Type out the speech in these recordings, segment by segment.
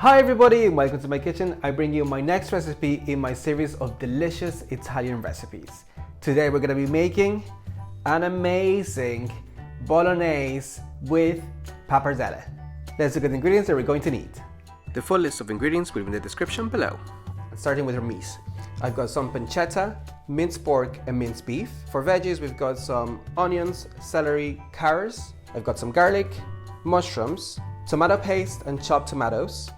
Hi everybody, welcome to my kitchen. I bring you my next recipe in my series of delicious Italian recipes. Today we're going to be making an amazing bolognese with pappardelle. Let's look at the ingredients that we're going to need. The full list of ingredients will be in the description below. Starting with our meat. I've got some pancetta, minced pork and minced beef. For veggies we've got some onions, celery, carrots. I've got some garlic, mushrooms, tomato paste and chopped tomatoes.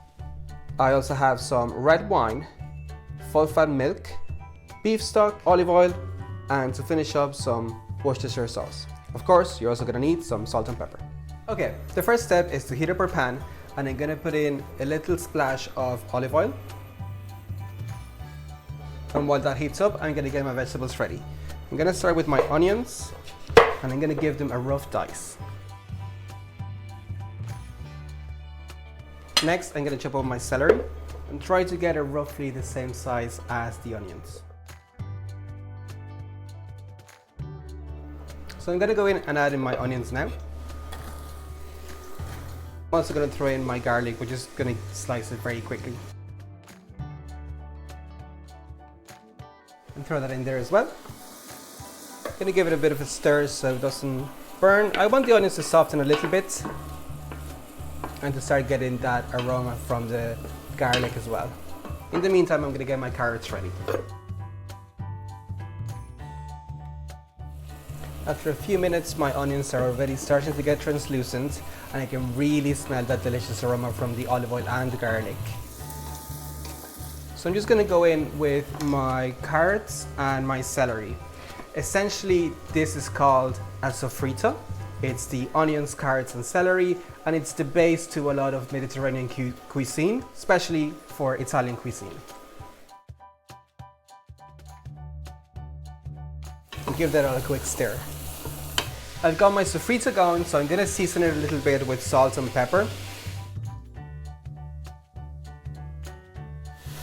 I also have some red wine, full fat milk, beef stock, olive oil, and to finish up some Worcestershire sauce. Of course, you're also gonna need some salt and pepper. Okay, the first step is to heat up our pan, and I'm gonna put in a little splash of olive oil. And while that heats up, I'm gonna get my vegetables ready. I'm gonna start with my onions, and I'm gonna give them a rough dice. Next, I'm going to chop up my celery and try to get it roughly the same size as the onions. So I'm going to go in and add in my onions now. I'm also going to throw in my garlic, which is going to slice it very quickly. And throw that in there as well. I'm going to give it a bit of a stir so it doesn't burn. I want the onions to soften a little bit and to start getting that aroma from the garlic as well. In the meantime, I'm going to get my carrots ready. After a few minutes, my onions are already starting to get translucent, and I can really smell that delicious aroma from the olive oil and the garlic. So I'm just going to go in with my carrots and my celery. Essentially, this is called a sofrito. It's the onions, carrots and celery, and it's the base to a lot of Mediterranean cuisine, especially for Italian cuisine. And give that a quick stir. I've got my sofrito going, so I'm going to season it a little bit with salt and pepper.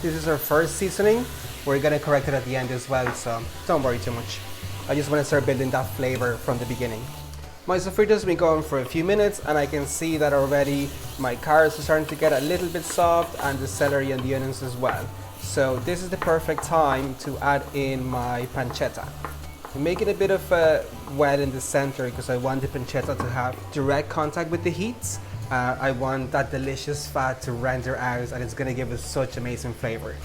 This is our first seasoning. We're going to correct it at the end as well, so don't worry too much. I just want to start building that flavor from the beginning. My sofrito's been going for a few minutes, and I can see that already my carrots are starting to get a little bit soft, and the celery and the onions as well. So this is the perfect time to add in my pancetta. I'm making a bit of a well in the center because I want the pancetta to have direct contact with the heat. I want that delicious fat to render out, and it's going to give us such amazing flavor.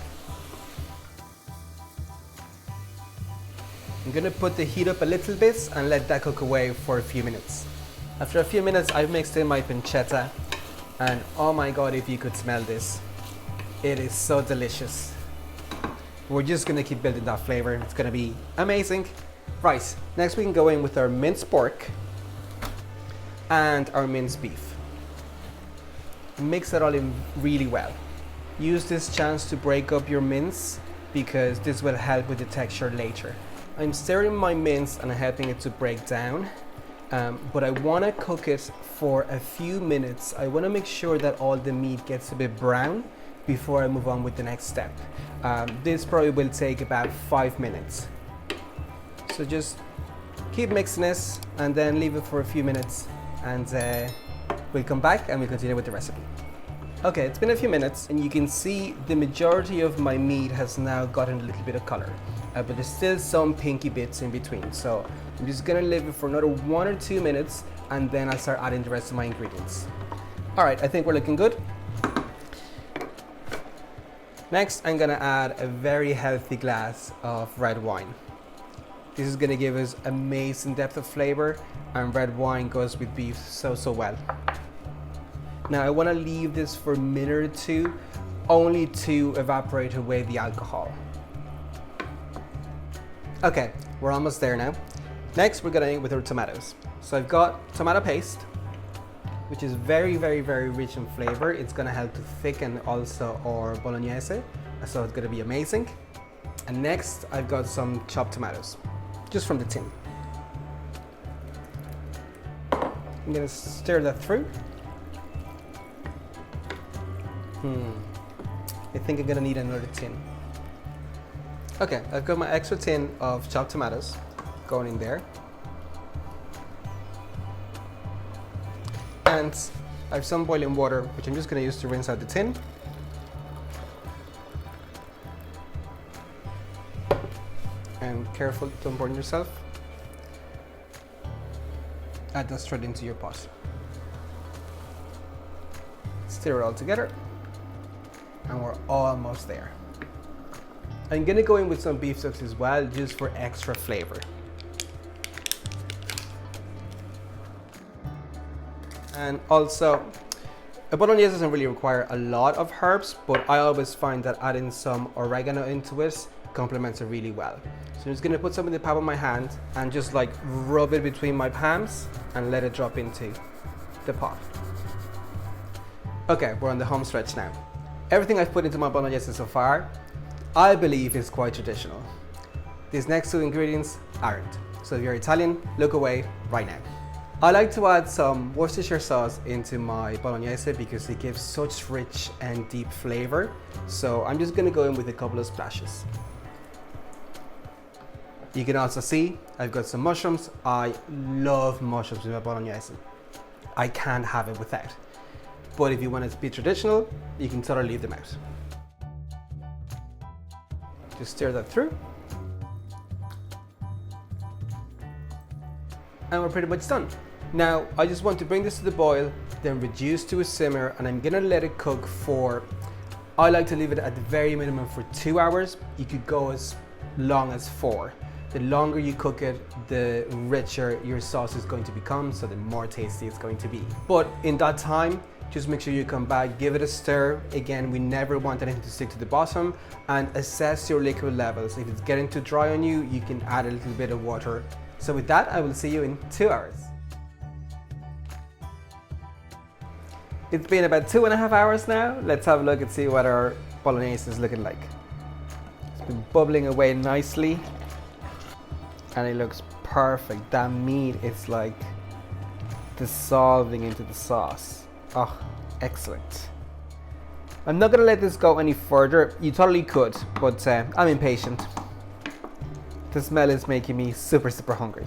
I'm going to put the heat up a little bit and let that cook away for a few minutes. After a few minutes, I've mixed in my pancetta, and oh my god, if you could smell this. It is so delicious. We're just going to keep building that flavor. It's going to be amazing. Right, next we can go in with our minced pork and our minced beef. Mix it all in really well. Use this chance to break up your mince because this will help with the texture later. I'm stirring my mince and helping it to break down, but I want to cook it for a few minutes. I want to make sure that all the meat gets a bit brown before I move on with the next step. This probably will take about 5 minutes. So just keep mixing this and then leave it for a few minutes, and we'll come back and we'll continue with the recipe. Okay, it's been a few minutes and you can see the majority of my meat has now gotten a little bit of color. But there's still some pinky bits in between, so I'm just gonna leave it for another 1 or 2 minutes, and then I'll start adding the rest of my ingredients. Alright, I think we're looking good. Next, I'm gonna add a very healthy glass of red wine. This is gonna give us amazing depth of flavor, and red wine goes with beef so well. Now I wanna leave this for a minute or two, only to evaporate away the alcohol. Okay, we're almost there now. Next, we're gonna end with our tomatoes. So I've got tomato paste, which is very rich in flavor. It's gonna help to thicken also our bolognese, so it's gonna be amazing. And next, I've got some chopped tomatoes, just from the tin. I'm gonna stir that through. I think I'm gonna need another tin. Okay, I've got my extra tin of chopped tomatoes going in there. And I have some boiling water, which I'm just going to use to rinse out the tin. and careful, don't burn yourself. Add that straight into your pot. Stir it all together, and we're almost there. I'm gonna go in with some beef stalks as well, just for extra flavor. And also, a bolognese doesn't really require a lot of herbs, but I always find that adding some oregano into it complements it really well. So I'm just gonna put some in the palm of my hand and just like rub it between my palms and let it drop into the pot. Okay, we're on the home stretch now. Everything I've put into my bolognese so far, I believe is quite traditional. These next two ingredients aren't. So if you're Italian, look away right now. I like to add some Worcestershire sauce into my bolognese because it gives such rich and deep flavor. So I'm just gonna go in with a couple of splashes. You can also see I've got some mushrooms. I love mushrooms in my bolognese. I can't have it without. But if you want it to be traditional, you can totally leave them out. Just stir that through. And we're pretty much done. Now, I just want to bring this to the boil, then reduce to a simmer, and I'm gonna let it cook for, I like to leave it at the very minimum for 2 hours. You could go as long as 4. The longer you cook it, the richer your sauce is going to become, so the more tasty it's going to be. But in that time, just make sure you come back, give it a stir. Again, we never want anything to stick to the bottom, and assess your liquid levels. If it's getting too dry on you, you can add a little bit of water. So with that, I will see you in 2 hours. It's been about 2.5 hours now. Let's have a look and see what our bolognese is looking like. It's been bubbling away nicely and it looks perfect. That meat is like dissolving into the sauce. Oh, excellent. I'm not gonna let this go any further. You totally could, but I'm impatient. The smell is making me super hungry.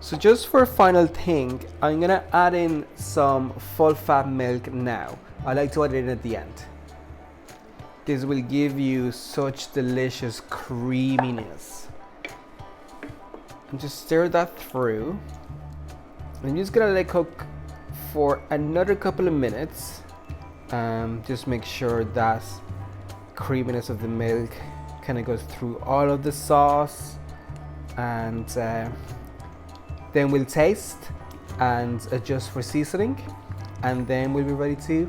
So just for a final thing, I'm gonna add in some full fat milk now. I like to add it in at the end. This will give you such delicious creaminess. And just stir that through. I'm just gonna let it cook for another couple of minutes. Just make sure that creaminess of the milk kind of goes through all of the sauce, and then we'll taste and adjust for seasoning, and then we'll be ready to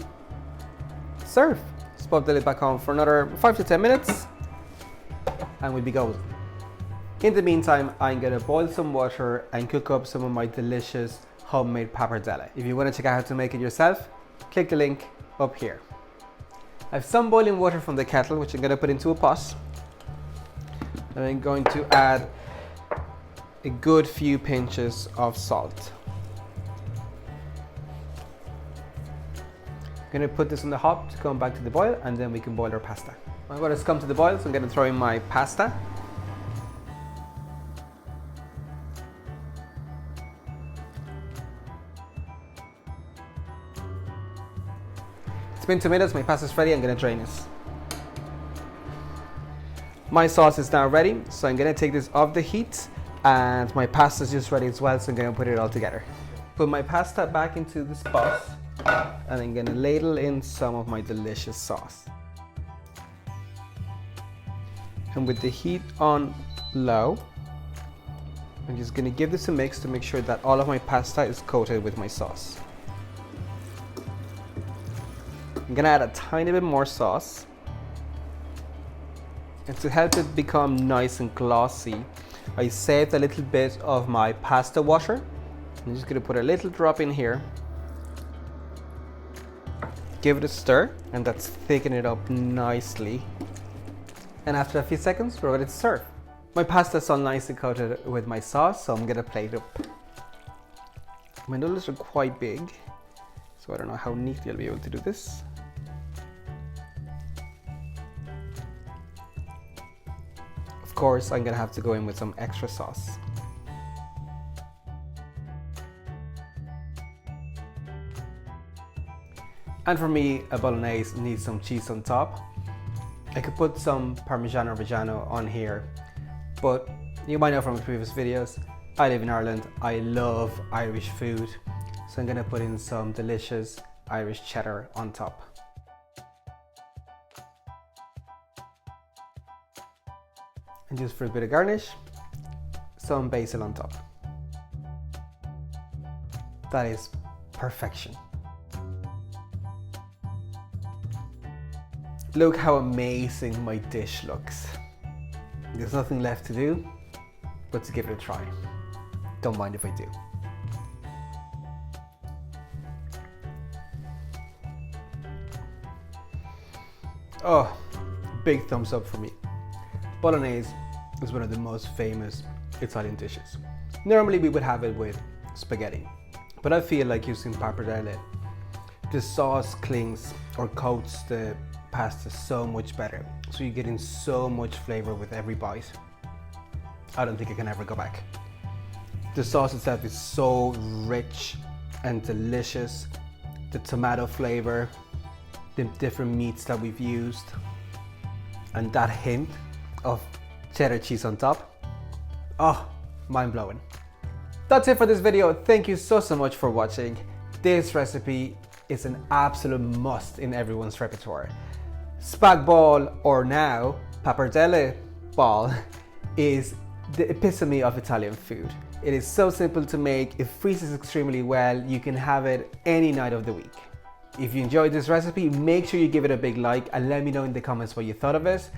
serve. Just pop the lid back on for another 5 to 10 minutes and we'll be golden. In the meantime, I'm gonna boil some water and cook up some of my delicious homemade pappardelle. If you wanna check out how to make it yourself, click the link up here. I have some boiling water from the kettle, which I'm gonna put into a pot. And I'm going to add a good few pinches of salt. I'm gonna put this on the hob to come back to the boil, and then we can boil our pasta. My water's come to the boil, so I'm gonna throw in my pasta. It's been 2 minutes, my pasta's ready, I'm gonna drain this. My sauce is now ready, so I'm gonna take this off the heat, and my pasta is just ready as well, so I'm gonna put it all together. Put my pasta back into this pot, and I'm gonna ladle in some of my delicious sauce. And with the heat on low, I'm just gonna give this a mix to make sure that all of my pasta is coated with my sauce. I'm gonna add a tiny bit more sauce. And to help it become nice and glossy, I saved a little bit of my pasta water. I'm just gonna put a little drop in here. Give it a stir, and that's thickening it up nicely. And after a few seconds, we're ready to serve. My pasta is all nicely coated with my sauce, so I'm gonna plate it up. My noodles are quite big, so I don't know how neatly I'll be able to do this. Of course, I'm gonna have to go in with some extra sauce. And for me, a bolognese needs some cheese on top. I could put some Parmigiano Reggiano on here, but you might know from my previous videos, I live in Ireland. I love Irish food, so I'm gonna put in some delicious Irish cheddar on top. And just for a bit of garnish, some basil on top. That is perfection. Look how amazing my dish looks. There's nothing left to do but to give it a try. Don't mind if I do. Oh, big thumbs up for me. Bolognese is one of the most famous Italian dishes. Normally we would have it with spaghetti, but I feel like using pappardelle, the sauce clings or coats the pasta so much better. So you're getting so much flavor with every bite. I don't think I can ever go back. The sauce itself is so rich and delicious. The tomato flavor, the different meats that we've used, and that hint of cheddar cheese on top. Oh, mind blowing. That's it for this video. Thank you so much for watching. This recipe is an absolute must in everyone's repertoire. Spag bol, or now pappardelle ball, is the epitome of Italian food. It is so simple to make, it freezes extremely well, you can have it any night of the week. If you enjoyed this recipe, make sure you give it a big like and let me know in the comments what you thought of it.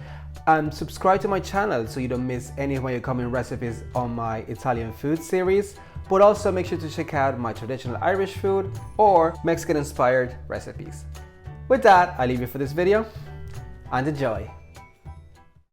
And subscribe to my channel so you don't miss any of my upcoming recipes on my Italian food series. But also make sure to check out my traditional Irish food or Mexican inspired recipes. With that, I leave you for this video and enjoy.